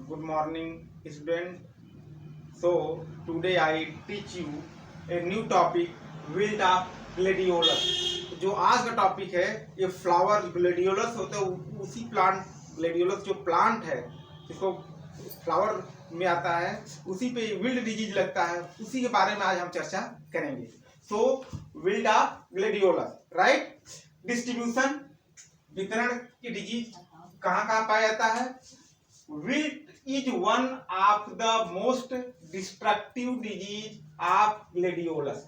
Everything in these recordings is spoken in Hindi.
Good morning, student. So today I teach you a new topic, wilt of gladiolus. जो आज का टॉपिक है ये फ्लावर ग्लेडियोलस होता है, उसी प्लांट ग्लेडियोलस जो प्लांट है जिसको फ्लावर में आता है उसी पे विल्ड डिजीज लगता है, उसी के बारे में आज हम चर्चा करेंगे. So wilt of gladiolus, right. Distribution, वितरण की डिजीज कहाँ कहाँ पाया जाता है. Wilt is one of the most destructive disease of gladiolus.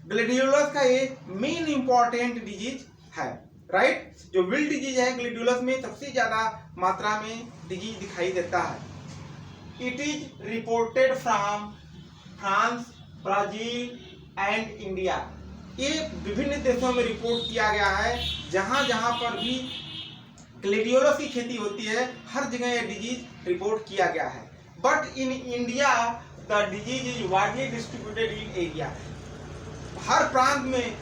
Gladiolus का ये मेन इंपॉर्टेंट डिजीज है, राइट. जो विल्ट डिजीज है ग्लेडियोलस में सबसे ज्यादा मात्रा में डिजीज दिखाई देता है. It is reported from France, Brazil and India. ये विभिन्न देशों में रिपोर्ट किया गया है. जहां जहां पर भी ग्लेडियोलस की खेती होती है हर जगह ये डिजीज रिपोर्ट किया गया है. But in India the disease is widely distributed in area. हर प्रांत में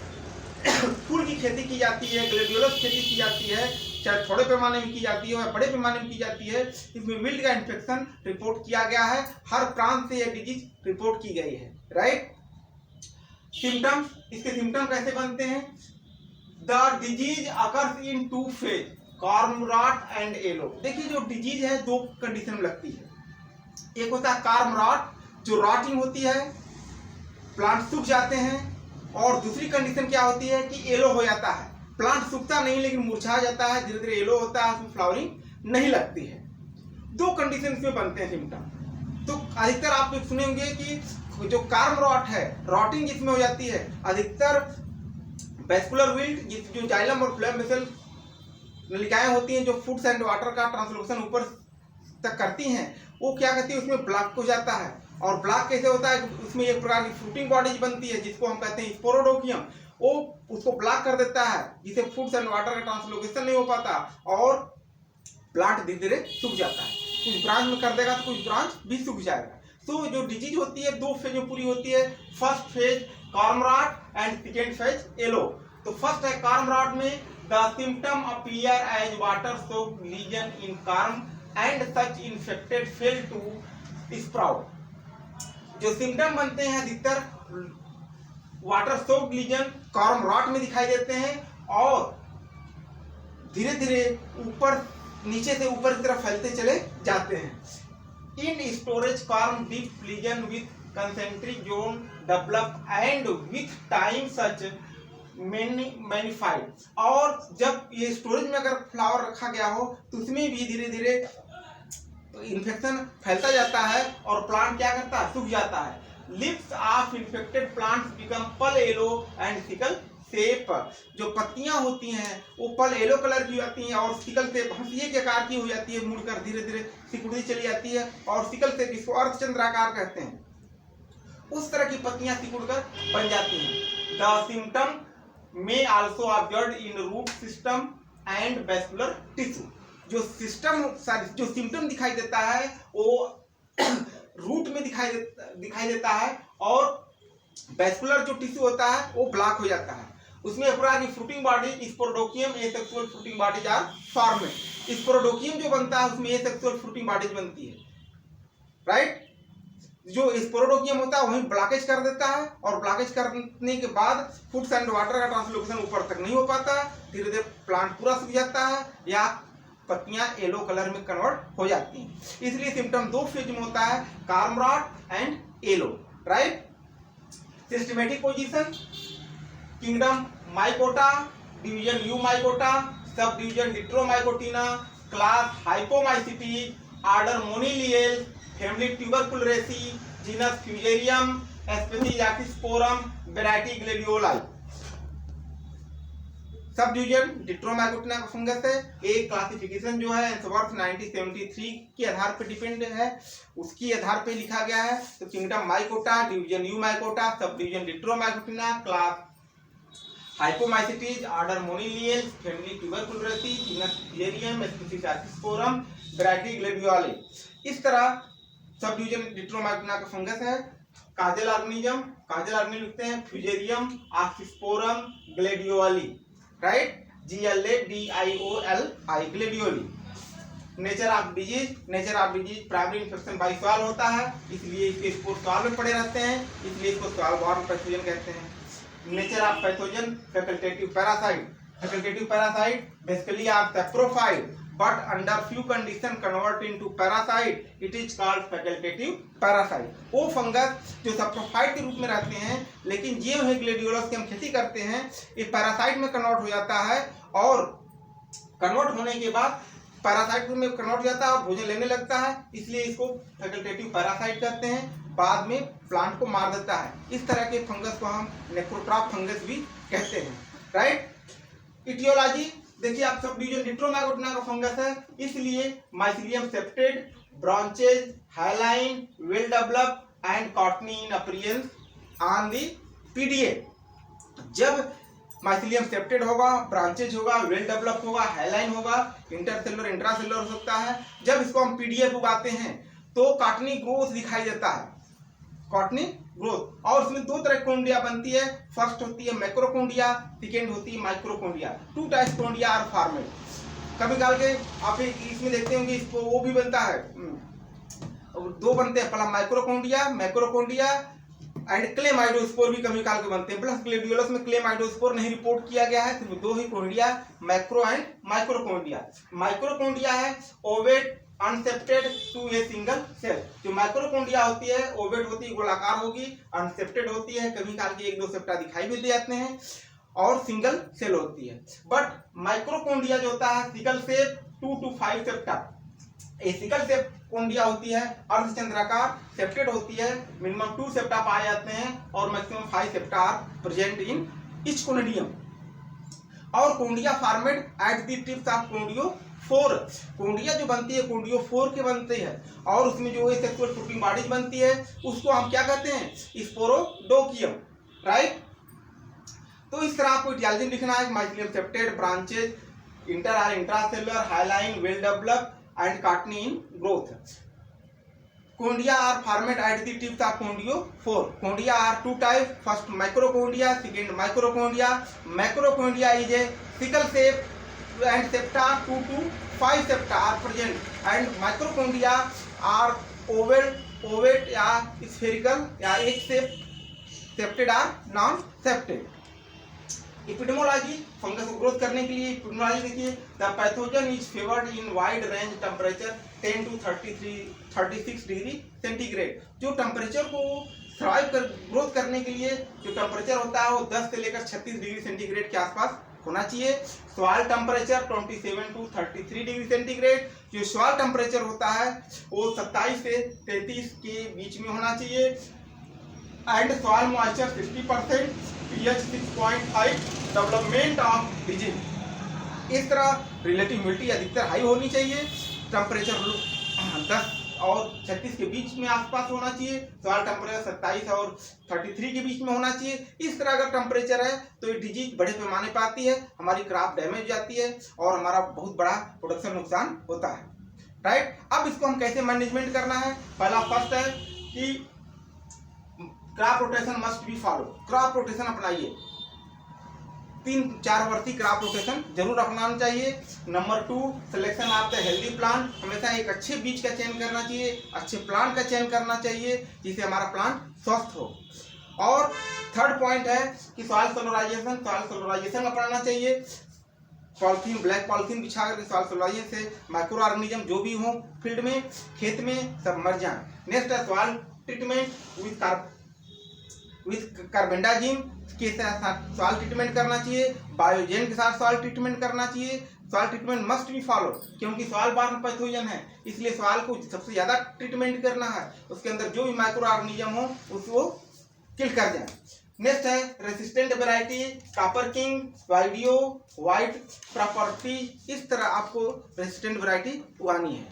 फूल की खेती की जाती है, ग्लेडियोलस खेती की जाती है, चाहे थोड़े पैमाने में की जाती है या बड़े पैमाने में की जाती है. इसमें विल्ट का इन्फेक्शन रिपोर्ट किया गया है. हर प्रांत से यह डिजीज रिपोर्ट की गई है, राइट. सिम्टम्स, इसके सिम्टम कैसे बनते हैं. The disease occurs in two phase, corm rot and yellow. देखिए जो डिजीज है दो कंडीशन में लगती है. एक होता है कॉर्म रॉट, जो रॉटिंग होती है, प्लांट सूख जाते हैं. और दूसरी कंडीशन क्या होती है कि येलो हो जाता है. प्लांट सूखता नहीं लेकिन मुरझा जाता है, धीरे धीरे येलो होता है, उसमें फ्लावरिंग नहीं लगती है. दो कंडीशन इसमें बनते हैं सिम्टम. तो अधिकतर आप सुने होंगे कि जो कॉर्म रॉट है, रॉटिंग जिसमें हो जाती है, अधिकतर वैस्कुलर विल्ट जो जाइलम और फ्लोएम वेसल नलिकाएं होती हैं जो फूड्स एंड वाटर का ट्रांसलोकेशन ऊपर तक करती हैं, वो क्या कहती है उसमें ब्लॉक हो जाता है. और ब्लॉक कैसे होता है, उसमें एक प्रकार की फ्रूटिंग बॉडीज बनती है जिसको हम कहते हैं स्पोरोडोकियम. वो उसको ब्लॉक कर देता है जिससे फूड्स एंड वाटर का ट्रांसलोकेशन नहीं हो पाता और प्लांट धीरे धीरे सूख जाता है. कुछ ब्रांच में कर देगा तो कुछ ब्रांच भी सूख जाएगा. तो जो डिजीज होती है दो फेज में पूरी होती है. First phase corm rot and second phase yellow. तो फर्स्ट है कॉर्म रॉट में the symptom appear as water soaked lesion in corm and such infected fail to sprout. जो सिम्टम बनते हैं अधिकतर water soaked lesion corm rot में दिखाई देते हैं और धीरे धीरे ऊपर नीचे से ऊपर की तरफ फैलते चले जाते हैं. In storage corm deep lesion with concentric zone develop and with time such magnified. और जब ये स्टोरेज में अगर फ्लावर रखा गया हो तो उसमें भी धीरे धीरे इन्फेक्शन फैलता जाता है और प्लांट क्या करता है, सूख जाता है. Lips of infected plants become पल येलो एंड सिकल शेप. जो पत्तियां होती हैं वो पल येलो कलर की होती हैं और सिकल शेप हंसिये के आकार की हो जाती है, मुड़कर धीरे धीरे सिकुड़ती चली जाती है. और सिकल शेप जिसको अर्धचंद्राकार कहते हैं, उस तरह की पत्तियां सिकुड़कर बन जाती हैं. The symptom may also observed in root system and vascular tissue. जो जो सिम्टम दिखाई देता है वो रूट में दिखाई देता है और वैस्कुलर जो टिश्यू होता है वो ब्लॉक हो जाता है. उसमें पूरा की fruiting body sporodochium asexual fruiting bodies are form. Sporodochium जो बनता है उसमें एसेक्सुअल फ्रूटिंग बॉडीज बनती है, राइट. जो स्पोरोडोकियम होता है वहीं ब्लॉकेज कर देता है और ब्लॉकेज करने के बाद फूड्स एंड वाटर का ट्रांसलोकेशन ऊपर तक नहीं हो पाता. धीरे धीरे प्लांट पूरा सूख जाता है या पत्तियां येलो कलर में कन्वर्ट हो जाती हैं. इसलिए सिम्टम दो फेज में होता है, corm rot and yellow, right. Systematic position, kingdom mycota, division eumycota, sub division deuteromycotina, class hyphomycetes, order moniliales, family tuberculariaceae, genus fusarium, species oxysporum, variety gladioli. Sub division डिट्रोमाइकोटिना का फंगस है. एक क्लासिफिकेशन जो है एंसवर्थ 1973 के आधार पर डिपेंड है, उसकी आधार पे लिखा गया है. तो kingdom mycota, division eumycota, sub division deuteromycotina, class hyphomycetes, order moniliales, family tuberculariaceae, genus fusarium, species oxysporum, variety gladioli. इस तरह सब डिवीजन डिट्रोमाइकोटिना का फंगस है. काजल ऑर्गेनिज्म लिखते हैं fusarium, oxysporum, gladioli, right. GLADIOLI gladioli. Nature of disease primary infection by soil होता है, इसलिए इसके स्पोर सॉइल में पड़े रहते हैं, इसलिए इसको सॉइल बॉर्न पैथोजन कहते हैं। Nature of pathogen facultative parasite basically are saprophyte but under few condition convert into parasite, it is called facultative parasite। वो फंगस जो सैप्रोफाइट के रूप में रहते हैं लेकिन जीव है ग्लेडियोलस की हम खेती करते हैं, ये पैरासाइट में कन्वर्ट हो जाता है और कन्वर्ट होने के बाद पैरासाइट में कन्वर्ट हो जाता है और भोजन लेने लगता है, इसलिए इसको फैकल्टेटिव पैरासाइट कहते हैं। बाद में प्लांट को मार देता है। इस तरह के फंगस को हम नेक्रोट्रॉप फंगस भी कहते हैं, राइट। इटियोलॉजी देखिए, आप सब डिवीजन डिट्रोमैगोटिना का फंगस है, इसलिए mycelium septate, branches, hyaline, well develop and cottony in appearance on the PDA. जब माइसिलियम सेप्टेड होगा, ब्रांचेज होगा, वेल डेवलप होगा, हाइलाइन होगा, इंटरसेलुलर इंट्रासेलुलर हो सकता है, जब इसको हम पीडीए पे उगाते हैं तो कॉटनी ग्रोथ दिखाई देता है, कॉटनी ग्रोथ। और उसमें दो तरह की कोंडिया बनती है, फर्स्ट होती है मैक्रोकोंडिया, सेकेंड होती है microconidia. Two types conidia are formed. कभी काल के आप इसमें देखते होंगे, इसको वो भी बनता है, दो बनते हैं, पहला मैक्रोकोंडिया एंड क्लेमाइडोस्पोर भी कभी काल के बनते हैं। प्लस ग्लेडियोलस में क्लेमाइडोस्पोर नहीं रिपोर्ट किया गया है, सिर्फ दो ही कोंडिया, मैक्रो एंड माइक्रोकोंडिया। माइक्रोकोंडिया है ovate unseptate to a single cell. जो माइक्रोकोंडिया होती है ओवेट होती है, गोलाकार होगी, अनसेप्टेड होती है, कभी काल के एक दो सेप्टा दिखाई भी दे जाते हैं, और सिंगल सेल होती है। बट माइक्रोकोंडिया जो होता है सिकल सेप 2 to 5 सेप्टा। ये सिकल सेप कोंडिया होती है अर्धचंद्राकार, सेप्टेड होती है, मिनिमम 2 सेप्टा पाए जाते हैं और maximum 5 septa are present in each conidium. और conidia formed at the tips of conidiophore. Conidia जो बनती है कोंडियोफोर के बनते हैं, और उसमें जो सेक्सुअल फ्रूटिंग बॉडीज बनती है उसको हम क्या कहते हैं, स्पोरोडोकियम, राइट। तो इस तरह आपको इटियोलॉजी लिखना है, mycelium septate, branches, intracellular, hyaline, well develop and cottony in growth. Conidia are formed at the tips of conidiophore. Conidia are two type, first microconidia, second microconidia. Macroconidia is a sickle shape and septa 2 to 5 septa are present, and microcondia are ovate या spherical या एक septed are non septed। Epidemiology, fungus को ग्रोथ करने के लिए एपिडेमोलॉजी देखिए, the pathogen is favoured in wide range temperature 10 to 36 degree centigrade. जो टेम्परेचर को सर्वाइव कर ग्रोथ करने के लिए जो टेम्परेचर होता है वो 10 से लेकर 36 डिग्री सेंटीग्रेड के आसपास होना चाहिए। Soil temperature 27 to 33 degree centigrade. जो सॉइल टेम्परेचर होता है वो 27 से 33 के बीच में होना चाहिए। And soil moisture 60%, pH 6.5, development of disease. इस तरह रिलेटिव ह्यूमिडिटी अधिकतर हाई होनी चाहिए, टेम्परेचर 10 और 36 के बीच में आसपास होना चाहिए, सॉइल टेम्परेचर 27 और 33 के बीच में होना चाहिए। इस तरह अगर टेम्परेचर है तो ये डिजीज बड़े पैमाने पर आती है, हमारी क्रॉप डैमेज हो जाती है और हमारा बहुत बड़ा प्रोडक्शन नुकसान होता है, राइट। अब इसको हम कैसे मैनेजमेंट करना है, पहला फर्स्ट है कि crop rotation must be follow. Crop rotation अपनाइए, 3-4 वर्षीय क्रॉप रोटेशन जरूर अपनाना चाहिए। Number 2, selection of the healthy plant. हमेशा एक अच्छे बीज का चयन करना चाहिए, अच्छे प्लांट का चयन करना चाहिए जिससे हमारा प्लांट स्वस्थ हो। और थर्ड पॉइंट है कि सॉइल सोलराइजेशन अपनाना चाहिए। पॉलिथीन, ब्लैक पॉलिथीन बिछा कर सॉइल सोलराइजेशन से माइक्रो ऑर्गेनिज्म जो भी हो फील्ड में, खेत में, सब मर जाए। नेक्स्ट है सॉइल ट्रीटमेंट विथ कार्बेंडाजिम के साथ सॉइल ट्रीटमेंट करना चाहिए, बायोजेन के साथ सॉइल ट्रीटमेंट करना चाहिए। Soil treatment must be follow, क्योंकि सॉइल बॉर्न पैथोजन है, इसलिए सॉइल को सबसे ज्यादा ट्रीटमेंट करना है, उसके अंदर जो भी माइक्रो ऑर्गेनिज्म हो उसको किल कर जाए। नेक्स्ट है resistant variety, copper king, video, white property. इस तरह आपको रेसिस्टेंट वैरायटी उगानी है।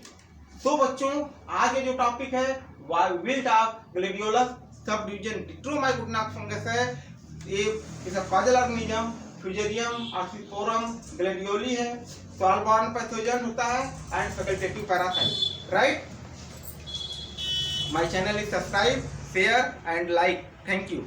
तो बच्चों आज ये जो टॉपिक है wilt of gladiolus sub division deuteromycotina fungus है। ये इसका कॉजल ऑर्गेनिज्म फ्यूजेरियम आर्थियोफोरम ग्लेडियोली है, सॉइल बॉर्न पैथोजन होता है and facultative parasite, right. My channel is subscribe, share and like. Thank you.